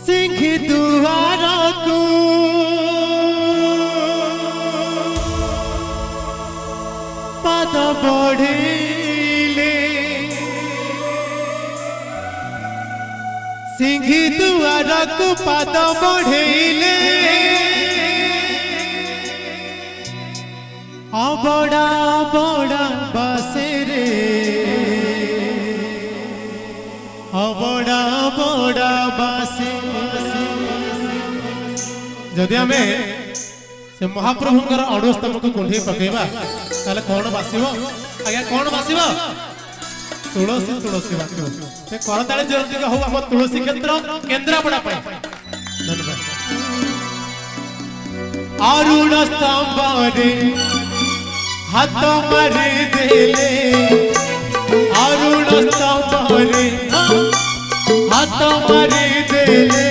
सिंह दुआर को पद बढ़ेले सिंह दुआर को पद बढ़ेले बड़ा बड़ा बासेरे बड़ा बड़ा बासे जदि आम से महाप्रभुंर अड़ुस्तम को कुंडे पकेबा ताले कौन बासिब आज्ञा कौन बासिब तुलसी तुलसी बासिब से करताले जरूर हो हम तुलसी क्षेत्र केन्द्रापड़ा धन्यवाद अरुण स्तंभरे हाथ मारे देले अरुण स्तंभरे हाथ मारे देले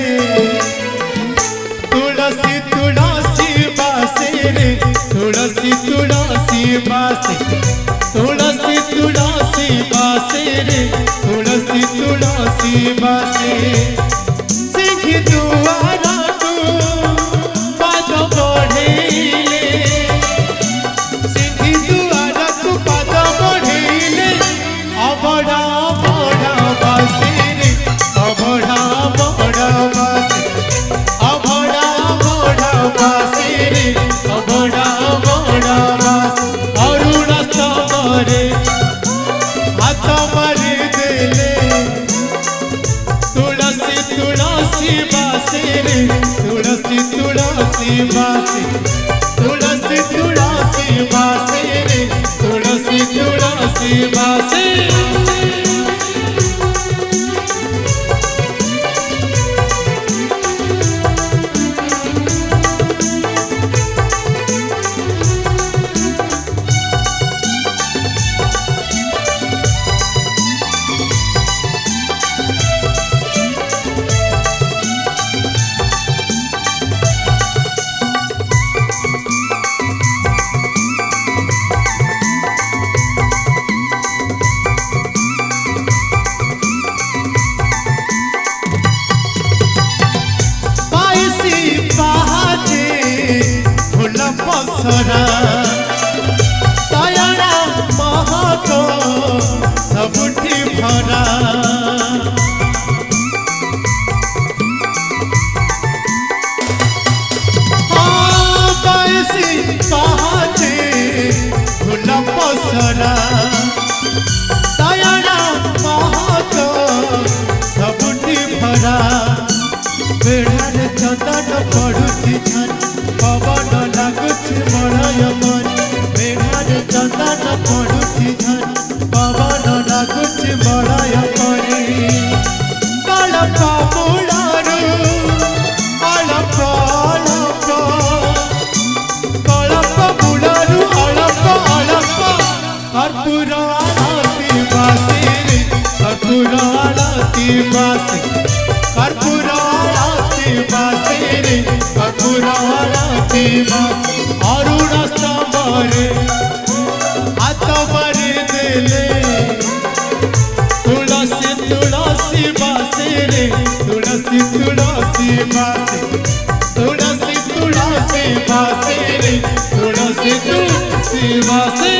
तुलसी तुलसी बासे रे तुलसी तुलसी बासे तुलसी तुलसी बासे रे तुलसी तुलसी बासे सिंह दुआर को पद बढ़ेले सिंह दुआर को पद बढ़ेले बड़ा बड़ा बासे रे बड़ा बड़ा बासे बड़ा बड़ा बासे रे बड़ा बड़ा बासे अरुण स्तंभरे हाथ मारी देले तुलसी तुलसी बासे रे तुलसी तुलसी बासे तुलसी तुलसी बासे रे तुलसी तुलसी बासे पसरा तयरा महको सबुठी भरा बैसी पहाचे फूल पसरा तयरा महको सबुठी भरा बेढ़ार चंदन पड़ुची झन पवन लगुछि मलय मरी बेढ़ार चंदन पड़ुछि झन पवन लगुछि मलय मरी कलप मूलरू अलप अलप कलप मूलरू अलप अलप कर्पूर आरती बासे रे कर्पूर आरती बासे कर्पूर आरती बासे रे कर्पूर आरती बासे अरुण स्तंभरे हाथ मारी देले तुलसी तुलसी बासे रे तुलसी तुलसी बासे तुलसी तुलसी बासे रे तुलसी तुलसी बासे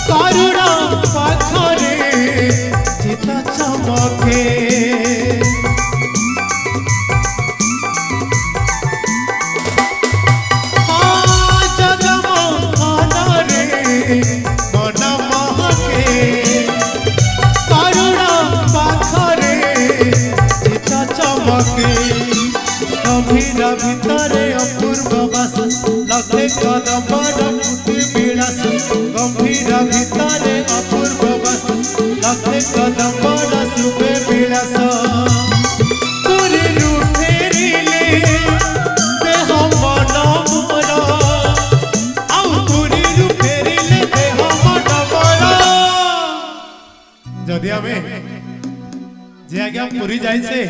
करुणा पाखरे चित चमके जगमोहनरे मन महके करुणा पाखरे चित चमके गभीर भितरे अपूर्व बास लखे कदमर पुति विलास गंभीर भितरे अपूर्व बस लखे कदमर शुभे विलास तुरिलु फेरिले देह मन मोर आउ तुरिलु फेरिले देह मन मोर जदि आमे जे आज्ञा पुरी जाइछे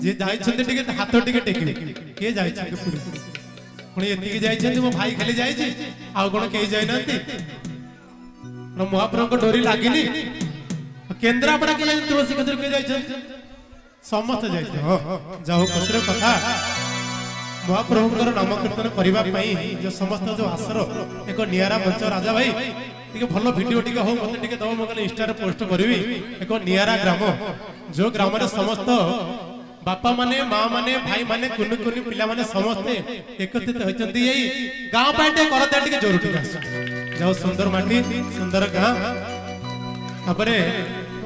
जे जाइछन्ते टिके हाथ टिके टेकिले के जाइछन्ते पुरी पुणी एतिकी जाइछन्ते मो भाई खाली जाइछि आ कोन के जाय नंती महाप्रभु को डोरी लागिनी केंद्रापड़ा के जाय तुलसी क्षेत्र के जाइछन्ते समस्त जाइछे हो जाओ कसरे कथा महाप्रभुଙ୍କର नाम कीर्तन करबा पई जो समस्त जो आसर एक नियारा मंच राजा भाई टिके भलो वीडियो टिके हो मते टिके दो मगले इंस्टा रे पोस्ट करबी एक नियारा ग्राम जो ग्राम रे समस्त बापा माने माँ माने भाई माने कुनु कुनु पिला माने समस्त एकत्रित होइचंती एई गांव पाटे करते टिके जोर टिके आस जाओ सुंदर माटी सुंदर गां तापरे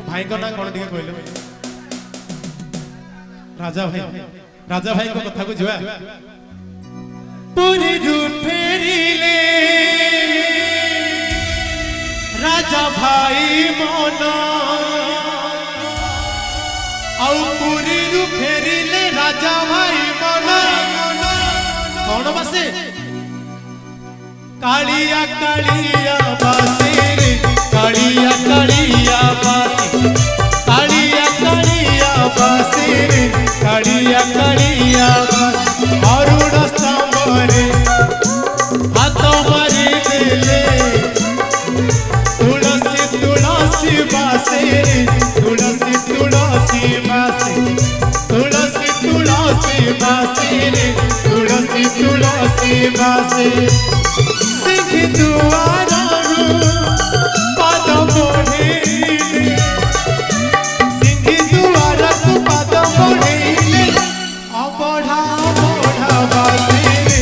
भाई को ना कोन टिके कहले राजा भाई को कथा को जिवा पूरी रूपेरिले राजा भाई मोना आउ पूरी रु फेरिले राजा भाई मोना कौन बसे कालिया कालिया बासे रे कालिया कालिया बासे कालिया कालिया बासे रे कालिया कालिया बासे अरुण स्तंभरे हाथ मारी देले तुलसी तुलसी बासे रे तुलसी तुलसी बासे तुलसी तुलसी बासे रे तुलसी तुलसी बासे सिंह दुआरु पद बढ़ेले सिंह दुआरु पद बढ़ेले अबढ़ा बढ़ा बासे रे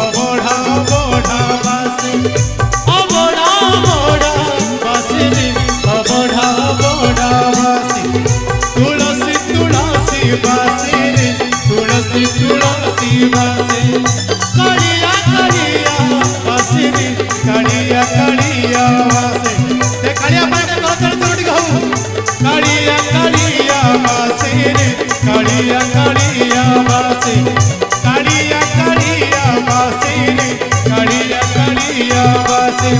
अबढ़ा बढ़ा बासे अबढ़ा बढ़ा बासे रे अबढ़ा बढ़ा बासे तुलसी तुलसी बासे रे तुलसी तुलसी बासे कालिया कालिया बासे रे कालिया कालिया बासे ते कालिया पाटे करतल जोड़ी कहू कालिया कालिया बासे रे कालिया कालिया बासे कालिया कालिया बासे रे कालिया कालिया बासे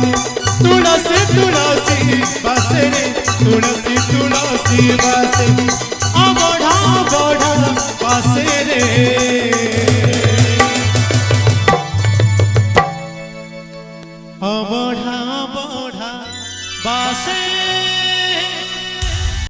तुलसी तुलसी बासे रे तुलसी तुलसी बासे अबढ़ा बढ़ा बासे रे अबढ़ा बढ़ा बासे